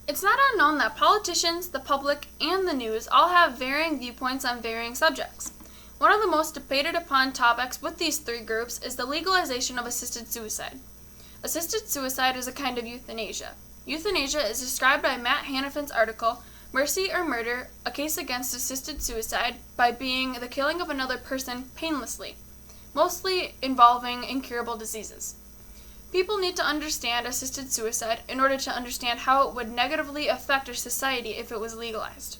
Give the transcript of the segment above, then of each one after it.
It's not unknown that politicians, the public, and the news all have varying viewpoints on varying subjects. One of the most debated upon topics with these three groups is the legalization of assisted suicide. Assisted suicide is a kind of euthanasia. Euthanasia is described by Matt Hannafin's article, Mercy or Murder, a Case Against Assisted Suicide, by being the killing of another person painlessly, mostly involving incurable diseases. People need to understand assisted suicide in order to understand how it would negatively affect our society if it was legalized.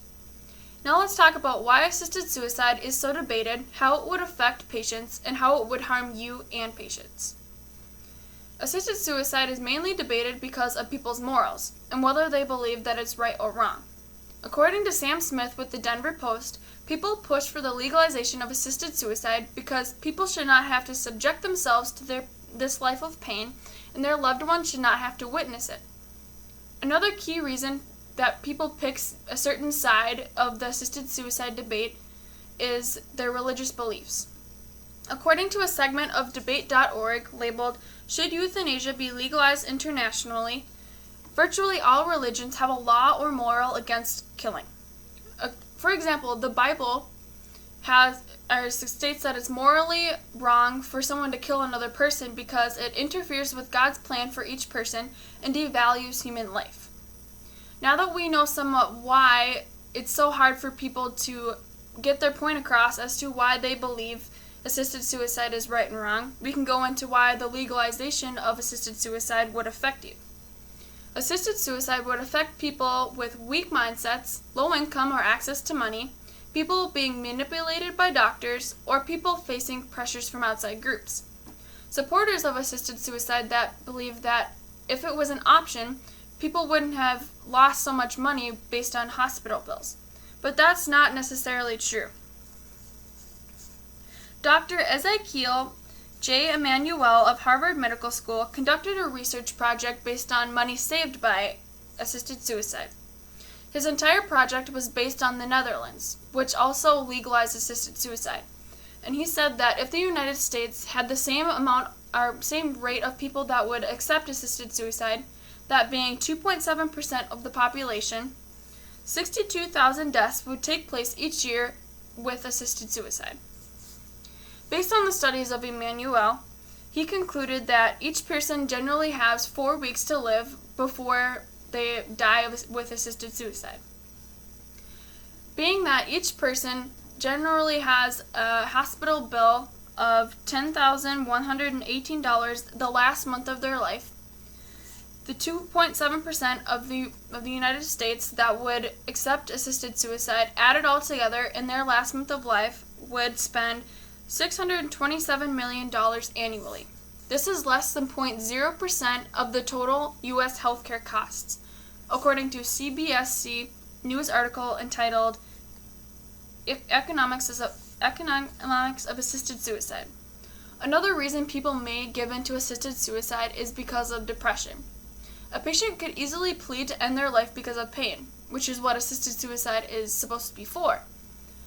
Now let's talk about why assisted suicide is so debated, how it would affect patients, and how it would harm you and patients. Assisted suicide is mainly debated because of people's morals, and whether they believe that it's right or wrong. According to Sam Smith with the Denver Post, people push for the legalization of assisted suicide because people should not have to subject themselves to this life of pain, and their loved ones should not have to witness it. Another key reason that people pick a certain side of the assisted suicide debate is their religious beliefs. According to a segment of debate.org labeled, "Should Euthanasia Be Legalized Internationally?" virtually all religions have a law or moral against killing. For example, the Bible states that it's morally wrong for someone to kill another person because it interferes with God's plan for each person and devalues human life. Now that we know somewhat why it's so hard for people to get their point across as to why they believe assisted suicide is right and wrong, we can go into why the legalization of assisted suicide would affect you. Assisted suicide would affect people with weak mindsets, low income or access to money, people being manipulated by doctors, or people facing pressures from outside groups. Supporters of assisted suicide that believe that if it was an option, people wouldn't have lost so much money based on hospital bills. But that's not necessarily true. Dr. Ezekiel J. Emanuel of Harvard Medical School conducted a research project based on money saved by assisted suicide. His entire project was based on the Netherlands, which also legalized assisted suicide. And he said that if the United States had the same rate of people that would accept assisted suicide, that being 2.7% of the population, 62,000 deaths would take place each year with assisted suicide. Based on the studies of Emmanuel, he concluded that each person generally has 4 weeks to live before they die with assisted suicide. Being that each person generally has a hospital bill of $10,118 the last month of their life, the 2.7% of the United States that would accept assisted suicide added all together in their last month of life would spend $627 million annually. This is less than 0.0% of the total U.S. healthcare costs, according to CBSC news article entitled Economics of Assisted Suicide. Another reason people may give in to assisted suicide is because of depression. A patient could easily plead to end their life because of pain, which is what assisted suicide is supposed to be for,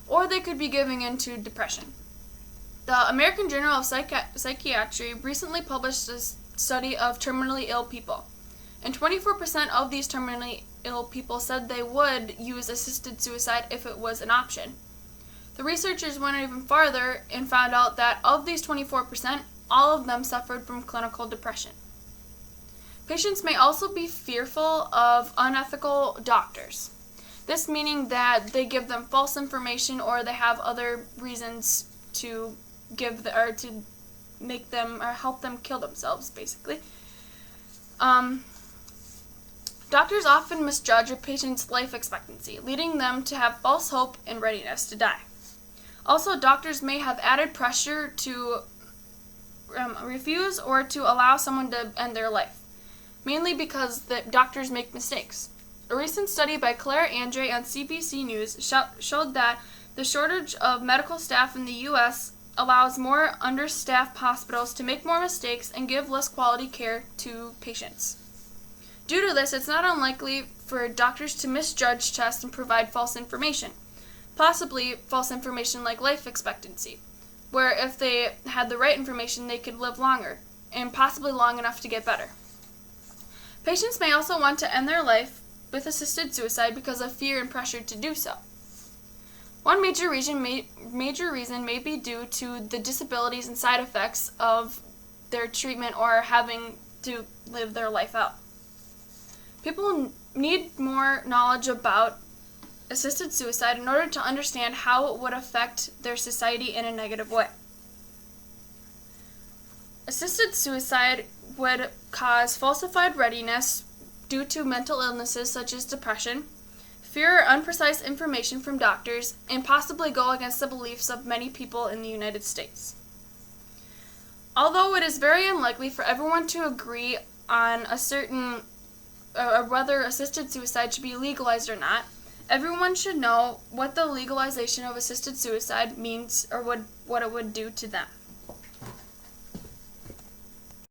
or they could be giving in to depression. The American Journal of Psychiatry recently published a study of terminally ill people, and 24% of these terminally ill people said they would use assisted suicide if it was an option. The researchers went even farther and found out that of these 24%, all of them suffered from clinical depression. Patients may also be fearful of unethical doctors. This meaning that they give them false information or they have other reasons to make them or help them kill themselves, basically. Doctors often misjudge a patient's life expectancy, leading them to have false hope and readiness to die. Also, doctors may have added pressure to refuse or to allow someone to end their life, mainly because the doctors make mistakes. A recent study by Claire Andre on CBC News showed that the shortage of medical staff in the U.S. allows more understaffed hospitals to make more mistakes and give less quality care to patients. Due to this, it's not unlikely for doctors to misjudge tests and provide false information, possibly false information like life expectancy, where if they had the right information, they could live longer, and possibly long enough to get better. Patients may also want to end their life with assisted suicide because of fear and pressure to do so. One major reason may be due to the disabilities and side effects of their treatment or having to live their life out. People need more knowledge about assisted suicide in order to understand how it would affect their society in a negative way. Assisted suicide would cause falsified readiness due to mental illnesses such as depression, fear or imprecise information from doctors, and possibly go against the beliefs of many people in the United States. Although it is very unlikely for everyone to agree on whether assisted suicide should be legalized or not, everyone should know what the legalization of assisted suicide means or what it would do to them.